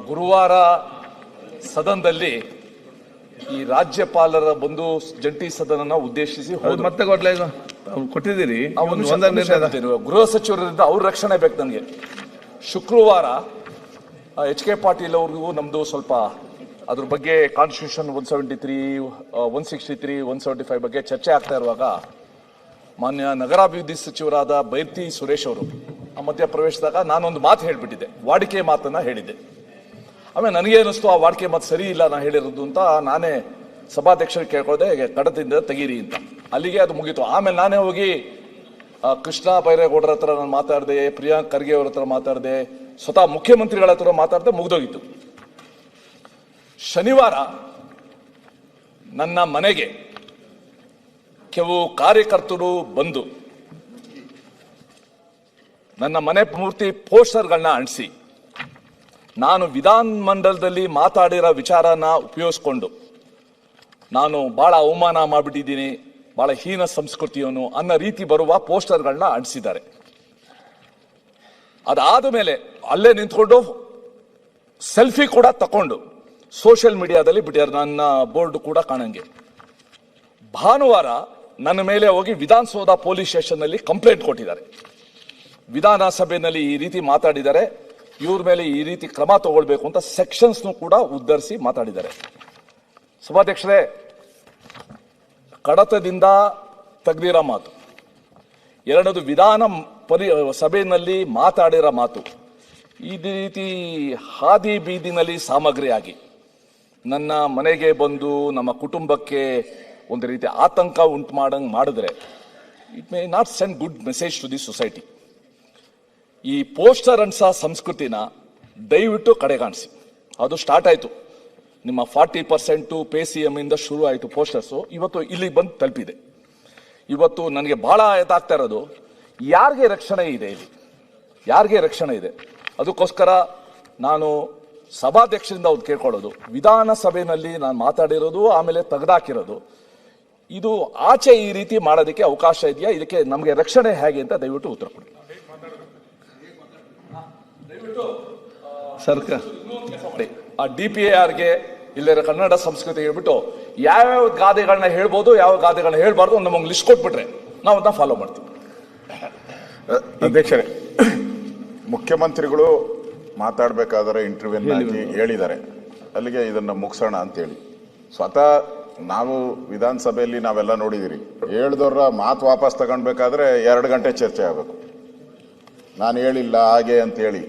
ಗುರುವಾರ ಸದನದಲ್ಲಿ ಈ ರಾಜ್ಯಪಾಲರ ಬಂದು ಜಂಟಿ ಸದನನ ಉದ್ದೇಶಿಸಿ ಮತ್ತೆ ಕೊಟ್ಟಿದ್ದೀರಿ. ಗೃಹ ಸಚಿವರಿಂದ ಅವ್ರ ರಕ್ಷಣೆ ಬೇಕು ನನಗೆ. ಶುಕ್ರವಾರ HK ಪಾಟೀಲ್ ಅವ್ರಿಗೂ ನಮ್ದು ಸ್ವಲ್ಪ ಅದ್ರ ಬಗ್ಗೆ ಕಾನ್ಸ್ಟಿಟ್ಯೂಷನ್ 173, 163, 175 ಬಗ್ಗೆ ಚರ್ಚೆ ಆಗ್ತಾ ಇರುವಾಗ ಮಾನ್ಯ ನಗರಾಭಿವೃದ್ಧಿ ಸಚಿವರಾದ ಬೈರ್ತಿ ಸುರೇಶ್ ಅವರು ಆ ಮಧ್ಯ ಪ್ರವೇಶದಾಗ ನಾನೊಂದು ಮಾತು ಹೇಳಿಬಿಟ್ಟಿದ್ದೆ, ವಾಡಿಕೆ ಮಾತನ್ನ ಹೇಳಿದ್ದೆ. ಆಮೇಲೆ ನನಗೆ ಅನಿಸ್ತು ಆ ವಾಡಿಕೆ ಮಾತು ಸರಿ ಇಲ್ಲ ನಾ ಹೇಳಿರೋದು ಅಂತ. ನಾನೇ ಸಭಾಧ್ಯಕ್ಷರಿಗೆ ಕೇಳ್ಕೊಳ್ದೆ ಕಡತದಿಂದ ತೆಗೀರಿ ಅಂತ. ಅಲ್ಲಿಗೆ ಅದು ಮುಗೀತು. ಆಮೇಲೆ ನಾನೇ ಹೋಗಿ ಕೃಷ್ಣ ಬೈರೇಗೌಡರ ಹತ್ರ ನಾನು ಮಾತಾಡಿದೆ, ಪ್ರಿಯಾಂಕ್ ಖರ್ಗೆ ಅವ್ರ ಹತ್ರ ಮಾತಾಡಿದೆ, ಸ್ವತಃ ಮುಖ್ಯಮಂತ್ರಿಗಳ ಹತ್ರ ಮಾತಾಡಿದೆ, ಮುಗಿದೋಗಿತ್ತು. ಶನಿವಾರ ನನ್ನ ಮನೆಗೆ ಕೆಲವು ಕಾರ್ಯಕರ್ತರು ಬಂದು ನನ್ನ ಮನೆ ಪೂರ್ತಿ ಪೋಸ್ಟರ್ಗಳನ್ನ ಅಂಟಿಸಿ ನಾನು ವಿಧಾನ ಮಂಡಲದಲ್ಲಿ ಮಾತಾಡಿರೋ ವಿಚಾರನ ಉಪಯೋಗಿಸ್ಕೊಂಡು ನಾನು ಬಹಳ ಅವಮಾನ ಮಾಡಿಬಿಟ್ಟಿದ್ದೀನಿ, ಬಹಳ ಹೀನ ಸಂಸ್ಕೃತಿಯವನು ಅನ್ನೋ ರೀತಿ ಬರುವ ಪೋಸ್ಟರ್ಗಳನ್ನ ಅಂಟಿಸಿದ್ದಾರೆ. ಅದಾದ ಮೇಲೆ ಅಲ್ಲೇ ನಿಂತ್ಕೊಂಡು ಸೆಲ್ಫಿ ಕೂಡ ತಕೊಂಡು ಸೋಷಿಯಲ್ ಮೀಡಿಯಾದಲ್ಲಿ ಬಿಟ್ಟಿದ್ದಾರೆ, ನನ್ನ ಬೋರ್ಡ್ ಕೂಡ ಕಾಣಂಗೆ. ಭಾನುವಾರ ನನ್ನ ಮೇಲೆ ಹೋಗಿ ವಿಧಾನಸೌಧ ಪೊಲೀಸ್ ಸ್ಟೇಷನ್ನಲ್ಲಿ ಕಂಪ್ಲೇಂಟ್ ಕೊಟ್ಟಿದ್ದಾರೆ. ವಿಧಾನಸಭೆಯಲ್ಲಿ ಈ ರೀತಿ ಮಾತಾಡಿದ್ದಾರೆ, ಇವ್ರ ಮೇಲೆ ಈ ರೀತಿ ಕ್ರಮ ತಗೊಳ್ಬೇಕು ಅಂತ ಸೆಕ್ಷನ್ಸ್ನು ಕೂಡ ಉದ್ಧರಿಸಿ ಮಾತಾಡಿದ್ದಾರೆ. ಸಭಾಧ್ಯಕ್ಷರೇ, ಕಡತದಿಂದ ತೆಗೆದಿರೋ ಮಾತು, ಎರಡದು ವಿಧಾನ ಸಭೆಯಲ್ಲಿ ಮಾತಾಡಿರೋ ಮಾತು, ಈ ರೀತಿ ಹಾದಿ ಬೀದಿನಲ್ಲಿ ಸಾಮಗ್ರಿಯಾಗಿ ನನ್ನ ಮನೆಗೆ ಬಂದು ನಮ್ಮ ಕುಟುಂಬಕ್ಕೆ ಒಂದು ರೀತಿ ಆತಂಕ ಉಂಟು ಮಾಡಿದ್ರೆ it may not send good message to the society. ಈ ಪೋಸ್ಟರ್ ಅನ್ಸ ಸಂಸ್ಕೃತಿನ ದಯವಿಟ್ಟು ಕಡೆಗಾಣಿಸಿ. ಅದು ಸ್ಟಾರ್ಟ್ ಆಯಿತು, ನಿಮ್ಮ 40% ಪೇ CM ಇಂದ ಶುರು ಆಯಿತು ಪೋಸ್ಟರ್ಸು. ಇವತ್ತು ಇಲ್ಲಿಗೆ ಬಂದು ತಲುಪಿದೆ. ಇವತ್ತು ನನಗೆ ಬಹಳ ಎದಾಗ್ತಾ ಇರೋದು, ಯಾರಿಗೆ ರಕ್ಷಣೆ ಇದೆ ಇಲ್ಲಿ, ಯಾರಿಗೆ ರಕ್ಷಣೆ ಇದೆ? ಅದಕ್ಕೋಸ್ಕರ ನಾನು ಸಭಾಧ್ಯಕ್ಷರಿಂದ ಅವ್ರು ಕೇಳ್ಕೊಳ್ಳೋದು, ವಿಧಾನಸಭೆಯಲ್ಲಿ ನಾನು ಮಾತಾಡಿರೋದು ಆಮೇಲೆ ತೆಗೆದಾಕಿರೋದು, ಇದು ಆಚೆ ಈ ರೀತಿ ಮಾಡೋದಕ್ಕೆ ಅವಕಾಶ ಇದೆಯಾ? ಇದಕ್ಕೆ ನಮಗೆ ರಕ್ಷಣೆ ಹೇಗೆ ಅಂತ ದಯವಿಟ್ಟು ಉತ್ತರ ಕೊಡಿ. ಸರ್ಕಾರ ಆ DPARಗೆ ಇಲ್ಲರ ಕನ್ನಡ ಸಂಸ್ಕೃತಿ ಹೇಳ್ಬಿಟ್ಟು ಯಾವ್ಯಾವ ಗಾದೆಗಳನ್ನ ಹೇಳ್ಬೋದು, ಯಾವ ಗಾದೆಗಳನ್ನ ಹೇಳ್ಬಾರ್ದು ನಮಗೆ ಲಿಸ್ಟ್ ಕೊಟ್ಬಿಟ್ರೆ ನಾವು ಅದನ್ನ ಫಾಲೋ ಮಾಡ್ತೀವಿ. ಅಧ್ಯಕ್ಷರೇ, ಮುಖ್ಯಮಂತ್ರಿಗಳು ಮಾತಾಡಬೇಕಾದ್ರೆ ಇಂಟರ್ವ್ಯೂನಲ್ಲಿ ಹೇಳಿದ್ದಾರೆ, ಅಲ್ಲಿಗೆ ಇದನ್ನ ಮುಗಿಸೋಣ ಅಂತೇಳಿ. ಸ್ವತಃ ನಾವು ವಿಧಾನಸಭೆಯಲ್ಲಿ ನಾವೆಲ್ಲ ನೋಡಿದಿರಿ, ಹೇಳ್ದವ್ರ ಮಾತು ವಾಪಸ್ ತಗೊಳ್ಬೇಕಾದ್ರೆ 2 ಗಂಟೆ ಚರ್ಚೆ ಆಗಬೇಕು. ನಾನು ಹೇಳಿಲ್ಲ ಹಾಗೆ ಅಂತೇಳಿ.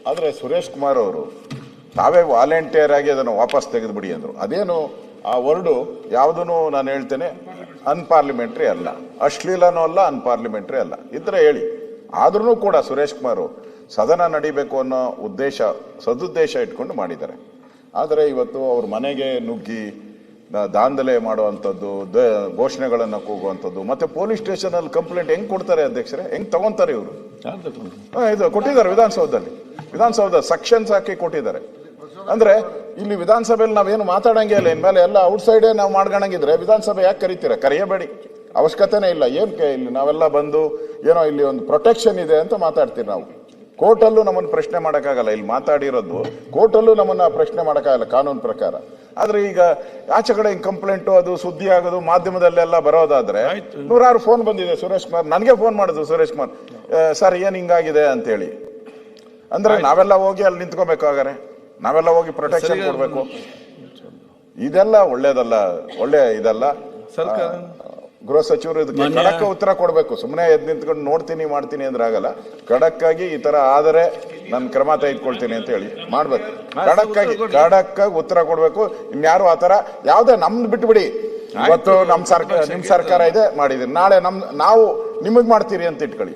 ಆದರೆ ಸುರೇಶ್ ಕುಮಾರ್ ಅವರು ತಾವೇ ವಾಲಂಟಿಯರ್ ಆಗಿ ಅದನ್ನು ವಾಪಸ್ ತೆಗೆದುಬಿಡಿ ಅಂದರು. ಅದೇನು ಆ ವರ್ಡು ಯಾವುದೂ ನಾನು ಹೇಳ್ತೇನೆ ಅನ್ಪಾರ್ಲಿಮೆಂಟ್ರಿ ಅಲ್ಲ, ಅಶ್ಲೀಲನೂ ಅಲ್ಲ, ಅನ್ಪಾರ್ಲಿಮೆಂಟ್ರಿ ಅಲ್ಲ. ಇದ್ರೆ ಹೇಳಿ. ಆದ್ರೂ ಕೂಡ ಸುರೇಶ್ ಕುಮಾರ್ ಸದನ ನಡಿಬೇಕು ಅನ್ನೋ ಸದುದ್ದೇಶ ಇಟ್ಕೊಂಡು ಮಾಡಿದ್ದಾರೆ. ಆದರೆ ಇವತ್ತು ಅವ್ರ ಮನೆಗೆ ನುಗ್ಗಿ ದಾಂಧಲೆ ಮಾಡುವಂಥದ್ದು, ಘೋಷಣೆಗಳನ್ನು ಕೂಗುವಂಥದ್ದು, ಮತ್ತೆ ಪೊಲೀಸ್ ಸ್ಟೇಷನಲ್ಲಿ ಕಂಪ್ಲೇಂಟ್ ಹೆಂಗ್ ಕೊಡ್ತಾರೆ ಅಧ್ಯಕ್ಷರೇ? ಹೆಂಗ್ ತಗೊಂತಾರೆ ಇವರು? ಇದು ಕೊಟ್ಟಿದ್ದಾರೆ ವಿಧಾನಸೌಧ ಸೆಕ್ಷನ್ಸ್ ಹಾಕಿ ಕೊಟ್ಟಿದ್ದಾರೆ. ಅಂದ್ರೆ ಇಲ್ಲಿ ವಿಧಾನಸಭೆಯಲ್ಲಿ ನಾವೇನು ಮಾತಾಡಂಗೆ ಇಲ್ಲ. ಇನ್ಮೇಲೆ ಎಲ್ಲ ಔಟ್ಸೈಡೇ ನಾವು ಮಾಡ್ಕೊಳಂಗಿದ್ರೆ ವಿಧಾನಸಭೆ ಯಾಕೆ ಕರಿತೀರಾ? ಕರೆಯಬೇಡಿ, ಅವಶ್ಯಕತೆನೇ ಇಲ್ಲ. ಇಲ್ಲಿ ನಾವೆಲ್ಲ ಬಂದು ಏನೋ ಇಲ್ಲಿ ಒಂದು ಪ್ರೊಟೆಕ್ಷನ್ ಇದೆ ಅಂತ ಮಾತಾಡ್ತೀವಿ ನಾವು. ಕೋರ್ಟಲ್ಲೂ ನಮ್ಮನ್ನು ಪ್ರಶ್ನೆ ಮಾಡೋಕ್ಕಾಗಲ್ಲ. ಇಲ್ಲಿ ಮಾತಾಡಿರೋದು ಕೋರ್ಟಲ್ಲೂ ನಮ್ಮನ್ನ ಪ್ರಶ್ನೆ ಮಾಡೋಕ್ಕಾಗಲ್ಲ ಕಾನೂನು ಪ್ರಕಾರ. ಆದ್ರೆ ಈಗ ಆಚೆ ಕಡೆ ಕಂಪ್ಲೇಂಟು ಅದು ಸುದ್ದಿ ಆಗೋದು ಮಾಧ್ಯಮದಲ್ಲೆಲ್ಲ ಬರೋದಾದ್ರೆ 100 ಫೋನ್ ಬಂದಿದೆ. ಸುರೇಶ್ ಕುಮಾರ್ ನನಗೆ ಫೋನ್ ಮಾಡಿದ್ರು, ಸುರೇಶ್ ಕುಮಾರ್ ಸರ್ ಏನ್ ಹಿಂಗಾಗಿದೆ ಅಂತೇಳಿ. ಅಂದ್ರೆ ನಾವೆಲ್ಲ ಹೋಗಿ ಅಲ್ಲಿ ನಿಂತ್ಕೋಬೇಕಾಗಾರೆ, ನಾವೆಲ್ಲ ಹೋಗಿ ಪ್ರೊಟೆಕ್ಷನ್ ಕೊಡ್ಬೇಕು. ಇದೆಲ್ಲ ಒಳ್ಳೇದಲ್ಲ, ಇದಲ್ಲ. ಸರ್ಕಾರ ಗೃಹ ಸಚಿವರು ಇದಕ್ಕೆ ಖಡಕ್ ಉತ್ತರ ಕೊಡ್ಬೇಕು. ಸುಮ್ಮನೆ ಎದ್ ನಿಂತ್ಕೊಂಡು ನೋಡ್ತೀನಿ ಮಾಡ್ತೀನಿ ಅಂದ್ರೆ ಆಗಲ್ಲ. ಖಡಕ್ಕಾಗಿ ಈ ತರ ಆದರೆ ನಾನು ಕ್ರಮ ತೆಗೆದುಕೊಳ್ತೀನಿ ಅಂತ ಹೇಳಿ ಮಾಡ್ಬೇಕು. ಖಡಕ್ಕಾಗಿ ಉತ್ತರ ಕೊಡ್ಬೇಕು. ಇನ್ಯಾರು ಆತರ ಯಾವ್ದೇ ನಮ್ದು ಬಿಟ್ಬಿಡಿ. ಇವತ್ತು ನಿಮ್ ಸರ್ಕಾರ ಇದೆ ಮಾಡಿದೀನಿ, ನಾಳೆ ನಾವು ನಿಮಗ್ ಮಾಡ್ತೀರಿ ಅಂತ ಇಟ್ಕೊಳ್ಳಿ.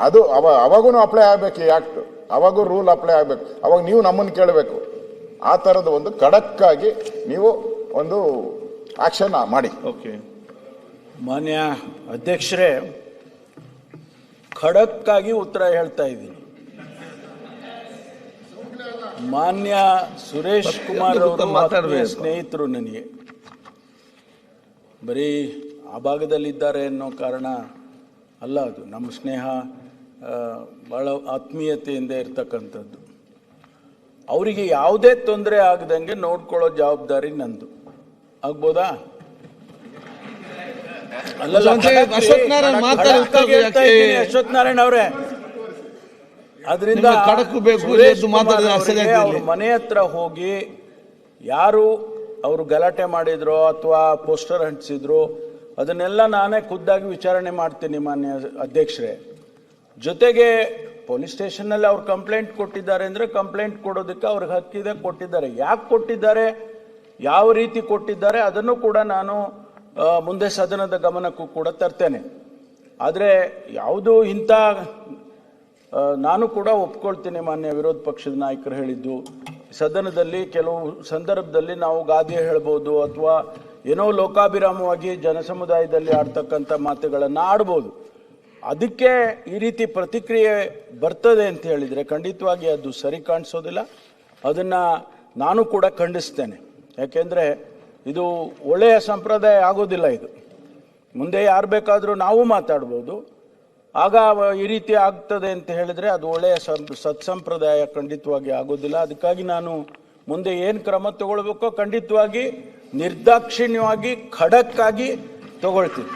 ಅದು ಅವಾಗೂ ಅಪ್ಲೈ ಆಗ್ಬೇಕು ಈ ಆಕ್ಟ್, ಅವಾಗೂ ರೂಲ್ ಅಪ್ಲೈ ಆಗ್ಬೇಕು. ಅವಾಗ ನೀವು ನಮ್ಮನ್ನು ಕೇಳಬೇಕು. ಆ ತರದ ಒಂದು ಖಡಕ್ಕಾಗಿ ನೀವು ಒಂದು ಆಕ್ಷನ್ ಮಾಡಿ. ಓಕೆ. ಮಾನ್ಯ ಅಧ್ಯಕ್ಷರೇ, ಖಡಕ್ಕಾಗಿ ಉತ್ತರ ಹೇಳ್ತಾ ಇದ್ದೀನಿ. ಮಾನ್ಯ ಸುರೇಶ್ ಕುಮಾರ್ ಅವರು ಸ್ನೇಹಿತರು ನನಗೆ. ಬರೀ ಆ ಭಾಗದಲ್ಲಿದ್ದಾರೆ ಅನ್ನೋ ಕಾರಣ ಅಲ್ಲ, ಅದು ನಮ್ಮ ಸ್ನೇಹ ಭಾಳ ಆತ್ಮೀಯತೆಯಿಂದ ಇರ್ತಕ್ಕಂಥದ್ದು. ಅವರಿಗೆ ಯಾವುದೇ ತೊಂದರೆ ಆಗದಂಗೆ ನೋಡ್ಕೊಳ್ಳೋ ಜವಾಬ್ದಾರಿ ನಂದು. ಆಗ್ಬೋದಾ? ಅಲ್ಲಲ್ಲ, ಅಶ್ವಥ್ ನಾರಾಯಣ್ ಖಡಕ್ಕಾಗಿ ಹೇಳ್ತಾ ಇದ್ದೀನಿ ಅಶ್ವಥ್ ನಾರಾಯಣ್ ಅವರೇ. ಅದರಿಂದ ನಿಮ್ಗೆ ಖಡಕ್ಕು ಬೇಕು, ಸುರೇಶ್ ಎದ್ದು ಮಾತಾಡಿದ್ರೆ ಕುಮಾರ್ ಅಷ್ಟೇ ಅವರಿಗೆ ಆಗ್ಲಿ. ಅವ್ರ ಮನೆ ಹತ್ರ ಹೋಗಿ ಯಾರು ಅವರು ಗಲಾಟೆ ಮಾಡಿದ್ರು ಅಥವಾ ಪೋಸ್ಟರ್ ಅಂಟಿಸಿದ್ರು ಅದನ್ನೆಲ್ಲ ನಾನೇ ಖುದ್ದಾಗಿ ವಿಚಾರಣೆ ಮಾಡ್ತೀನಿ ಮಾನ್ಯ ಅಧ್ಯಕ್ಷರೇ. ಜೊತೆಗೆ ಪೊಲೀಸ್ ಸ್ಟೇಷನ್ನಲ್ಲಿ ಅವ್ರು ಕಂಪ್ಲೇಂಟ್ ಕೊಟ್ಟಿದ್ದಾರೆ ಅಂದರೆ ಕಂಪ್ಲೇಂಟ್ ಕೊಡೋದಕ್ಕೆ ಅವ್ರಿಗೆ ಹಕ್ಕಿದೆ, ಕೊಟ್ಟಿದ್ದಾರೆ. ಯಾಕೆ ಕೊಟ್ಟಿದ್ದಾರೆ, ಯಾವ ರೀತಿ ಕೊಟ್ಟಿದ್ದಾರೆ ಅದನ್ನು ಕೂಡ ನಾನು ಮುಂದೆ ಸದನದ ಗಮನಕ್ಕೂ ಕೂಡ ತರ್ತೇನೆ. ಆದರೆ ಯಾವುದು ಇಂಥ ನಾನು ಕೂಡ ಒಪ್ಕೊಳ್ತೀನಿ ಮಾನ್ಯ ವಿರೋಧ ಪಕ್ಷದ ನಾಯಕರು ಹೇಳಿದ್ದು, ಸದನದಲ್ಲಿ ಕೆಲವು ಸಂದರ್ಭದಲ್ಲಿ ನಾವು ಗಾದೆ ಹೇಳ್ಬೋದು ಅಥವಾ ಏನೋ ಲೋಕಾಭಿರಾಮವಾಗಿ ಜನಸಮುದಾಯದಲ್ಲಿ ಆಡ್ತಕ್ಕಂಥ ಮಾತುಗಳನ್ನು ಆಡ್ಬೋದು. ಅದಕ್ಕೆ ಈ ರೀತಿ ಪ್ರತಿಕ್ರಿಯೆ ಬರ್ತದೆ ಅಂತ ಹೇಳಿದರೆ ಖಂಡಿತವಾಗಿ ಅದು ಸರಿ ಕಾಣಿಸೋದಿಲ್ಲ. ಅದನ್ನು ನಾನು ಕೂಡ ಖಂಡಿಸ್ತೇನೆ. ಯಾಕೆಂದರೆ ಇದು ಒಳ್ಳೆಯ ಸಂಪ್ರದಾಯ ಆಗೋದಿಲ್ಲ. ಇದು ಮುಂದೆ ಯಾರು ಬೇಕಾದರೂ ನಾವು ಮಾತಾಡ್ಬೋದು, ಆಗ ಈ ರೀತಿ ಆಗ್ತದೆ ಅಂತ ಹೇಳಿದರೆ ಅದು ಒಳ್ಳೆಯ ಸತ್ಸಂಪ್ರದಾಯ ಖಂಡಿತವಾಗಿ ಆಗೋದಿಲ್ಲ. ಅದಕ್ಕಾಗಿ ನಾನು ಮುಂದೆ ಏನು ಕ್ರಮ ತಗೊಳ್ಬೇಕೋ ಖಂಡಿತವಾಗಿ ನಿರ್ದಾಕ್ಷಿಣ್ಯವಾಗಿ ಖಡಕ್ಕಾಗಿ ತಗೊಳ್ತೀನಿ.